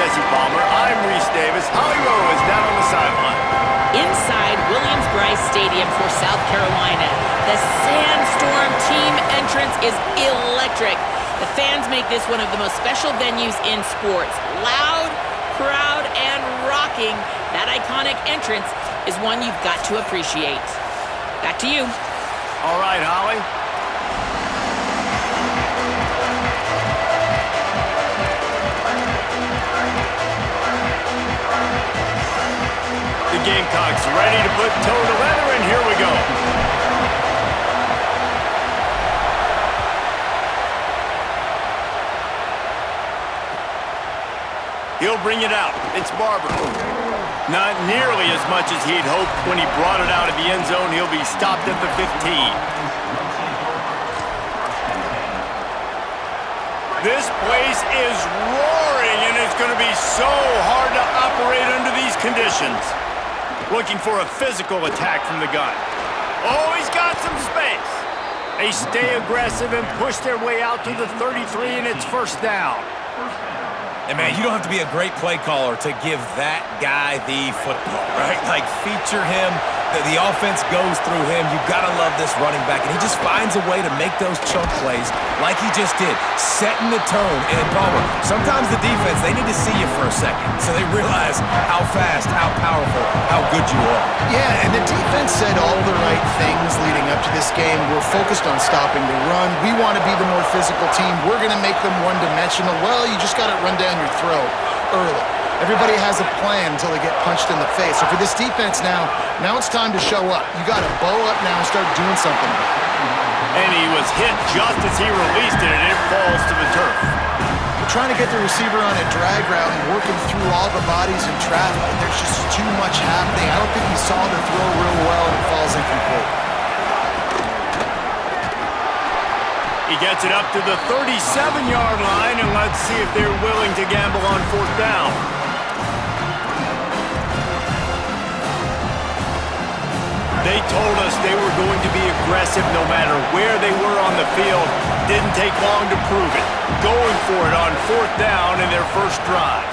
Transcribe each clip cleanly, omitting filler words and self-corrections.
Jesse Palmer. I'm Reese Davis. Holly Rowe is down on the sideline. Inside Williams-Brice Stadium for South Carolina, the Sandstorm team entrance is electric. The fans make this one of the most special venues in sports. Loud, proud, and rocking. That iconic entrance is one you've got to appreciate. Back to you. All right, Holly. The Gamecocks ready to put toe to leather, and here we go. He'll bring it out. It's Barber. Not nearly as much as he'd hoped when he brought it out of the end zone. He'll be stopped at the 15. This place is roaring, and it's going to be so hard to operate under these conditions. Looking for a physical attack from the gun. Oh, he's got some space. They stay aggressive and push their way out to the 33, and it's first down. And man, you don't have to be a great play caller to give that guy the football, right? Like, feature him. The offense goes through him. You've got to love this running back. And he just finds a way to make those chunk plays like he just did, setting the tone. And Palmer, sometimes the defense, they need to see you for a second so they realize how fast, how powerful, how good you are. Yeah, and the defense said all the right things leading up to this game. We're focused on stopping the run. We want to be the more physical team. We're going to make them one-dimensional. Well, you just got to run down your throat early. Everybody has a plan until they get punched in the face. So for this defense now it's time to show up. You got to bow up now and start doing something about it. And he was hit just as he released it, and it falls to the turf. They're trying to get the receiver on a drag route and working through all the bodies in traffic. There's just too much happening. I don't think he saw the throw real well, and it falls incomplete. He gets it up to the 37-yard line, and let's see if they're willing to gamble on fourth down. They told us they were going to be aggressive no matter where they were on the field. Didn't take long to prove it. Going for it on fourth down in their first drive.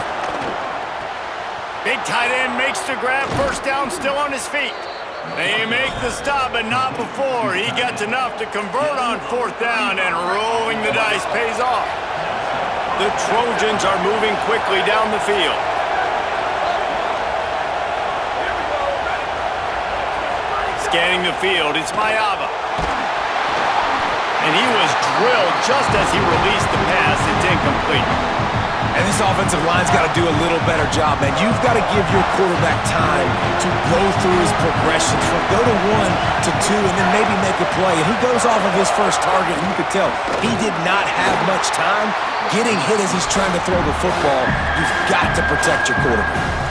Big tight end makes the grab. First down, still on his feet. They make the stop, but not before. He gets enough to convert on fourth down, and rolling the dice pays off. The Trojans are moving quickly down the field. Scanning the field, it's Mayava. And he was drilled just as he released the pass. It's incomplete. And this offensive line's got to do a little better job, man. You've got to give your quarterback time to go through his progressions from go to 1 to 2 and then maybe make a play. And he goes off of his first target, and you could tell he did not have much time getting hit as he's trying to throw the football. You've got to protect your quarterback.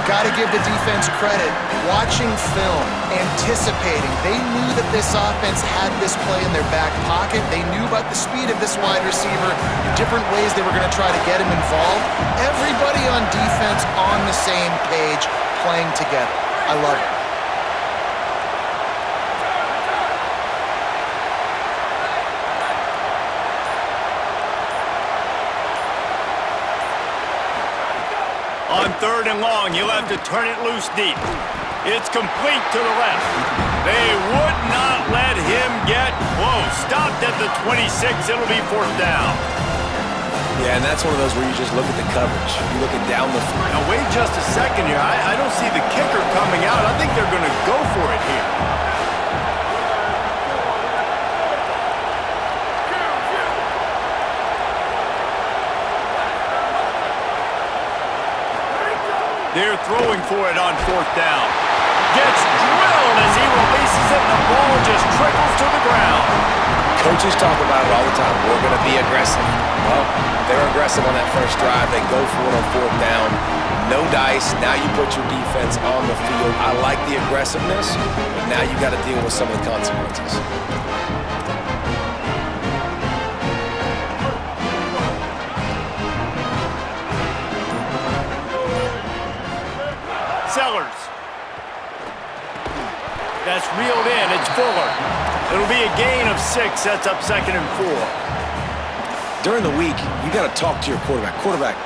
Got to give the defense credit. Watching film, anticipating. They knew that this offense had this play in their back pocket. They knew about the speed of this wide receiver, the different ways they were going to try to get him involved. Everybody on defense on the same page, playing together. I love it. On third and long, he'll have to turn it loose deep. It's complete to the left. They would not let him get close. Stopped at the 26. It'll be fourth down. Yeah, and that's one of those where you just look at the coverage. You're looking down the field. Now, wait just a second here. I don't see the kicker coming out. I think they're going to go for it here. They're throwing for it on fourth down. Gets drilled as he releases it, and the ball just trickles to the ground. Coaches talk about it all the time. We're going to be aggressive. Well, they're aggressive on that first drive. They go for it on fourth down. No dice. Now you put your defense on the field. I like the aggressiveness, but now you got to deal with some of the consequences. Sellers. That's reeled in. It's Fuller. It'll be a gain of 6. Sets up second and 4. During the week, you got to talk to your quarterback. Quarterback,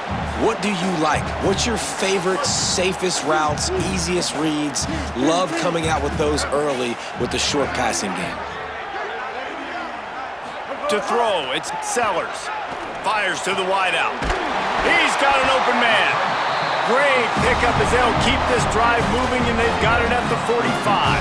what do you like? What's your favorite, safest routes, easiest reads? Love coming out with those early with the short passing game. To throw, it's Sellers. Fires to the wideout. He's got an open man. Great pickup as they'll keep this drive moving, and they've got it at the 45.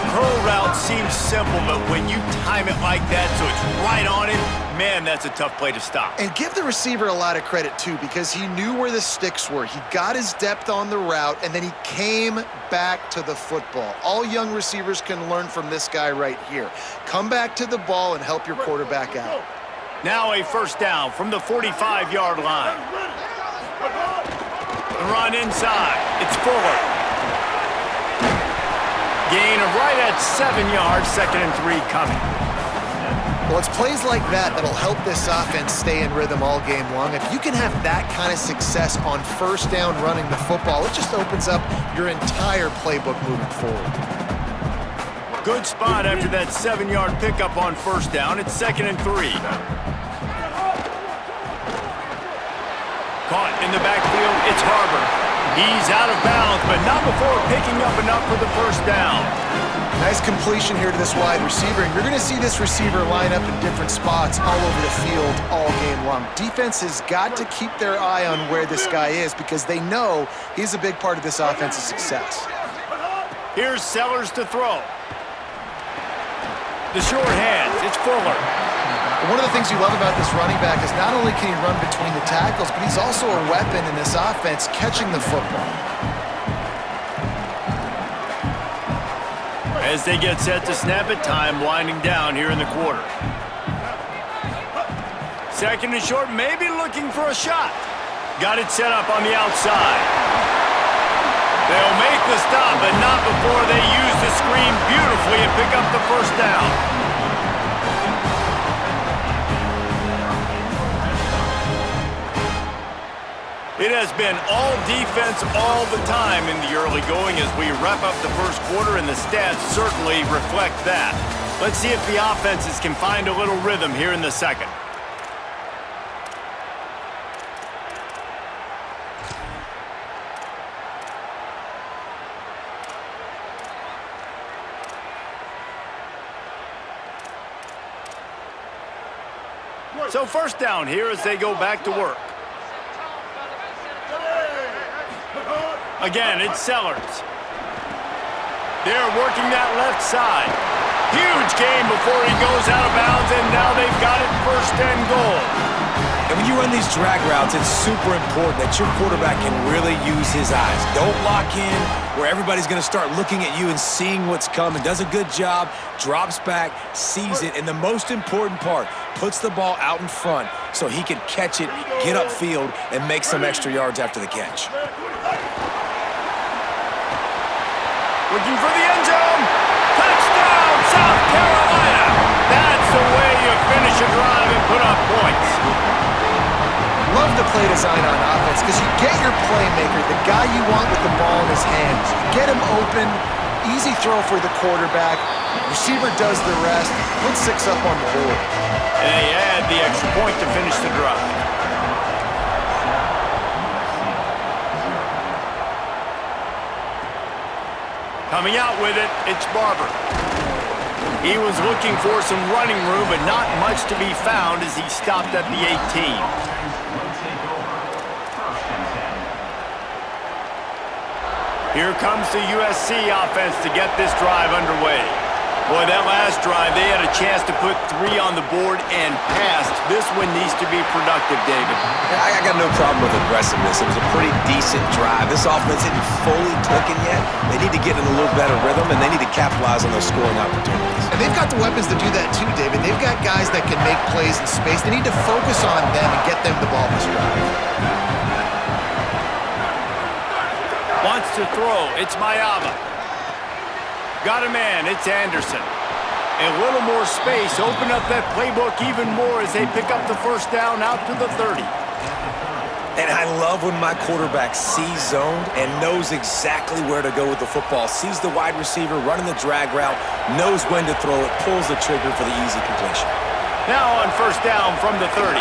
Curl route seems simple, but when you time it like that so it's right on it, man, that's a tough play to stop. And give the receiver a lot of credit, too, because he knew where the sticks were. He got his depth on the route, and then he came back to the football. All young receivers can learn from this guy right here. Come back to the ball and help your quarterback out. Now a first down from the 45-yard line. The run inside. It's Fuller. Gain of right at 7 yards, 2nd and 3 coming. Well, it's plays like that that'll help this offense stay in rhythm all game long. If you can have that kind of success on first down running the football, it just opens up your entire playbook moving forward. Good spot after that 7-yard pickup on first down. It's 2nd and 3. Caught in the backfield, it's Harbor. He's out of bounds, but not before picking up enough for the first down. Nice completion here to this wide receiver, and you're going to see this receiver line up in different spots all over the field all game long. Defense has got to keep their eye on where this guy is because they know he's a big part of this offense's success. Here's Sellers to throw. The short hands, it's Fuller. One of the things you love about this running back is not only can he run between the tackles, but he's also a weapon in this offense catching the football. As they get set to snap it, time winding down here in the quarter. 2nd and short, maybe looking for a shot. Got it set up on the outside. They'll make the stop, but not before they use the screen beautifully and pick up the first down. It has been all defense all the time in the early going as we wrap up the first quarter, and the stats certainly reflect that. Let's see if the offenses can find a little rhythm here in the second. So first down here as they go back to work. Again, it's Sellers. They're working that left side. Huge gain before he goes out of bounds, and now they've got it 1st and goal. And when you run these drag routes, it's super important that your quarterback can really use his eyes. Don't lock in where everybody's going to start looking at you and seeing what's coming. Does a good job, drops back, sees it, and the most important part, puts the ball out in front so he can catch it, get upfield, and make some extra yards after the catch. Looking for the end zone. Touchdown, South Carolina. That's the way you finish a drive and put up points. Love the play design on offense because you get your playmaker, the guy you want with the ball in his hands. You get him open, easy throw for the quarterback. Receiver does the rest. Put 6 up on the board. And they add the extra point to finish the drive. Coming out with it, it's Barber. He was looking for some running room, but not much to be found as he stopped at the 18. Here comes the USC offense to get this drive underway. Boy, that last drive, they had a chance to put 3 on the board and passed. This one needs to be productive, David. I got no problem with aggressiveness. It was a pretty decent drive. This offense isn't fully clicking yet. They need to get in a little better rhythm, and they need to capitalize on those scoring opportunities. And they've got the weapons to do that too, David. They've got guys that can make plays in space. They need to focus on them and get them the ball this drive. Wants to throw. It's Mayava. Got a man. It's Anderson. A little more space. Open up that playbook even more as they pick up the first down out to the 30. And I love when my quarterback sees zoned and knows exactly where to go with the football. Sees the wide receiver running the drag route, knows when to throw it, pulls the trigger for the easy completion. Now on first down from the 30.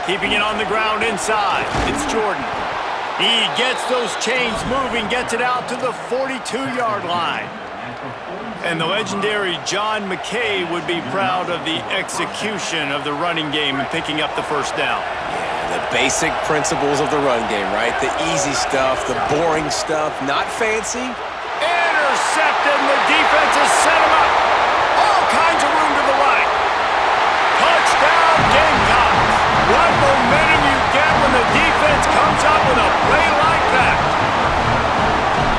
Keeping it on the ground inside. It's Jordan. He gets those chains moving, gets it out to the 42-yard line. And the legendary John McKay would be proud of the execution of the running game and picking up the first down. Yeah, the basic principles of the run game, right? The easy stuff, the boring stuff, not fancy. Intercepted, and the defense has set him up. All kinds of room to the right. Touchdown, Gamecocks. What momentum you get when the defense comes up with a play like that.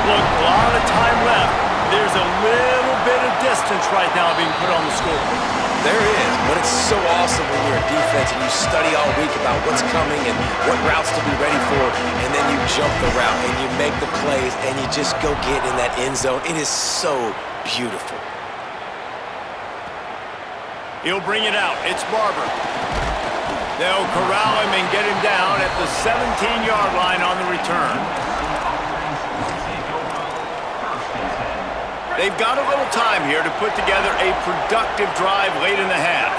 Look, a lot of time left. There's a little bit of distance right now being put on the scoreboard. There is, but it's so awesome when you're a defense and you study all week about what's coming and what routes to be ready for, and then you jump the route and you make the plays and you just go get in that end zone. It is so beautiful. He'll bring it out. It's Barber. They'll corral him and get him down at the 17-yard line on the return. They've got a little time here to put together a productive drive late in the half.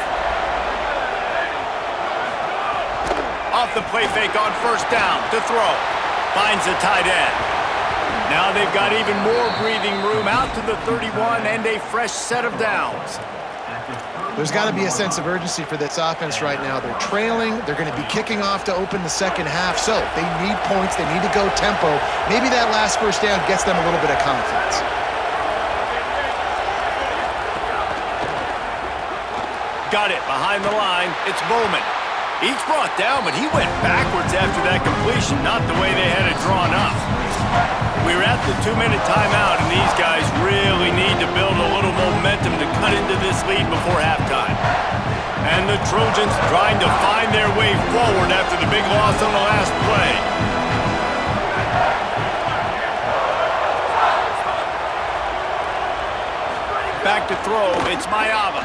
Off the play fake on first down to throw. Finds the tight end. Now they've got even more breathing room out to the 31 and a fresh set of downs. There's got to be a sense of urgency for this offense right now. They're trailing. They're going to be kicking off to open the second half. So they need points. They need to go tempo. Maybe that last first down gets them a little bit of confidence. Got it behind the line. It's Bowman. He's brought down, but he went backwards after that completion, not the way they had it drawn up. We're at the 2-minute timeout, and these guys really need to build a little momentum to cut into this lead before halftime. And the Trojans trying to find their way forward after the big loss on the last play. Back to throw, it's Mayava.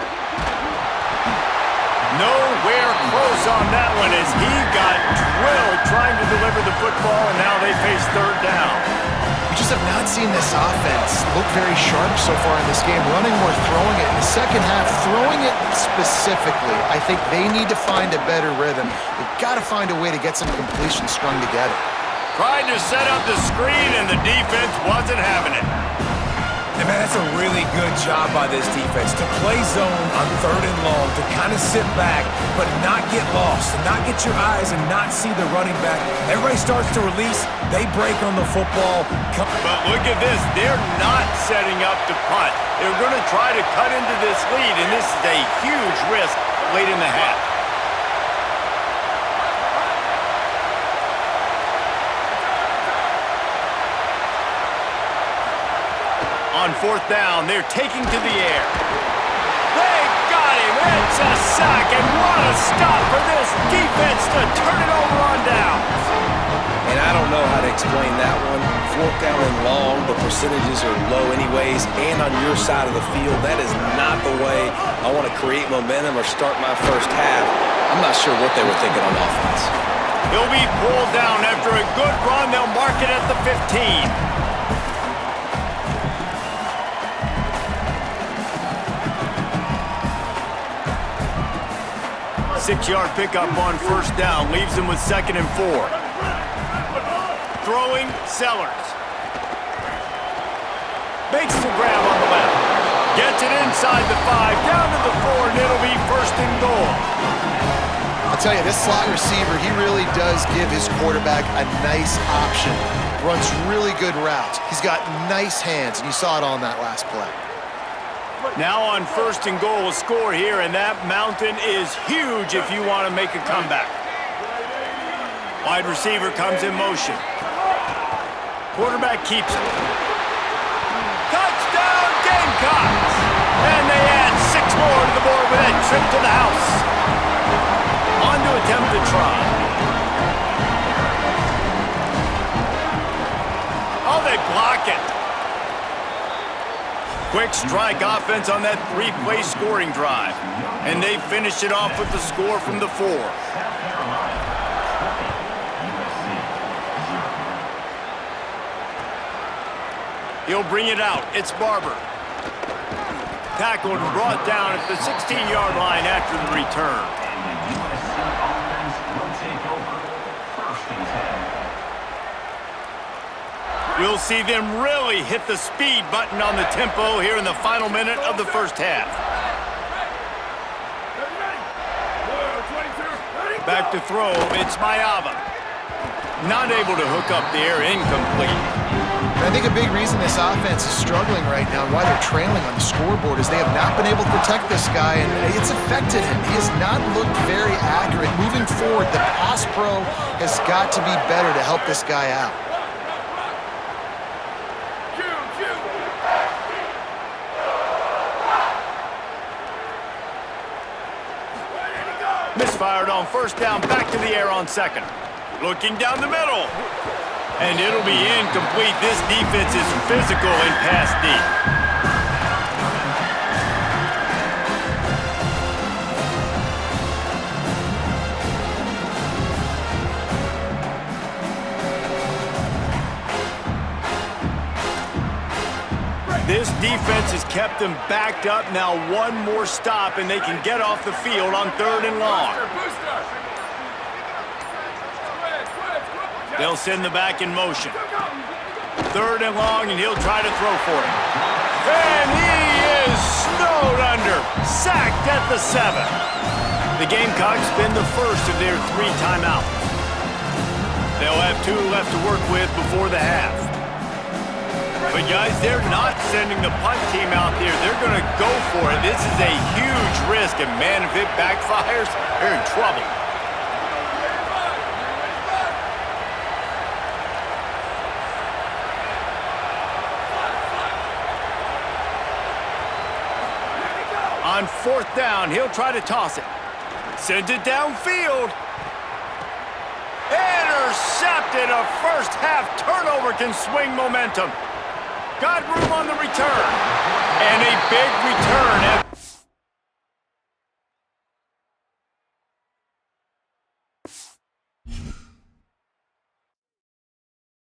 Nowhere close on that one as he got drilled trying to deliver the football, and now they face third down. We just have not seen this offense look very sharp so far in this game. Running more, throwing it. In the second half, throwing it specifically, I think they need to find a better rhythm. They've got to find a way to get some completions strung together. Tried to set up the screen, and the defense wasn't having it. And man, that's a really good job by this defense to play zone on third and long, to kind of sit back, but not get lost, and not get your eyes and not see the running back. Everybody starts to release. They break on the football. But look at this. They're not setting up to punt. They're going to try to cut into this lead, and this is a huge risk late in the half. On fourth down, they're taking to the air. They got him. It's a sack, and what a stop for this defense to turn it over on downs. And I don't know how to explain that one. Fourth down and long, the percentages are low anyways, and on your side of the field, that is not the way I want to create momentum or start my first half. I'm not sure what they were thinking on offense. He'll be pulled down after a good run. They'll mark it at the 15. 6-yard pickup on first down leaves them with 2nd and 4. Throwing, Sellers. Makes the grab on the left. Gets it inside the 5, down to the 4, and it'll be 1st and goal. I'll tell you, this slot receiver, he really does give his quarterback a nice option. Runs really good routes. He's got nice hands, and you saw it on that last play. Now on 1st and goal, a score here, and that mountain is huge if you want to make a comeback. Wide receiver comes in motion. Quarterback keeps it. Touchdown, Gamecocks! And they add 6 more to the board with that trip to the house. On to attempt to try. Oh, they block it. Quick strike offense on that 3-play scoring drive. And they finish it off with the score from the 4. He'll bring it out. It's Barber. tackled and brought down at the 16-yard line after the return. And the USC offense will take over 1st and 10. We'll see them really hit the speed button on the tempo here in the final minute of the first half. Back to throw, it's Mayava. Not able to hook up there, incomplete. I think a big reason this offense is struggling right now and why they're trailing on the scoreboard is they have not been able to protect this guy, and it's affected him. He has not looked very accurate. Moving forward, the pass pro has got to be better to help this guy out. Misfired on first down, back to the air on second. Looking down the middle. And it'll be incomplete. This defense is physical in pass deep. This defense has kept them backed up. Now one more stop, and they can get off the field on 3rd and long. They'll send the back in motion. 3rd and long, and he'll try to throw for it. And he is snowed under. Sacked at the 7. The Gamecocks spend the first of their 3 timeouts. They'll have 2 left to work with before the half. But guys, they're not sending the punt team out there. They're going to go for it. This is a huge risk, and man, if it backfires, they're in trouble. On 4th down, he'll try to toss it. Sends it downfield. Intercepted. A first half turnover can swing momentum. Got room on the return. And a big return.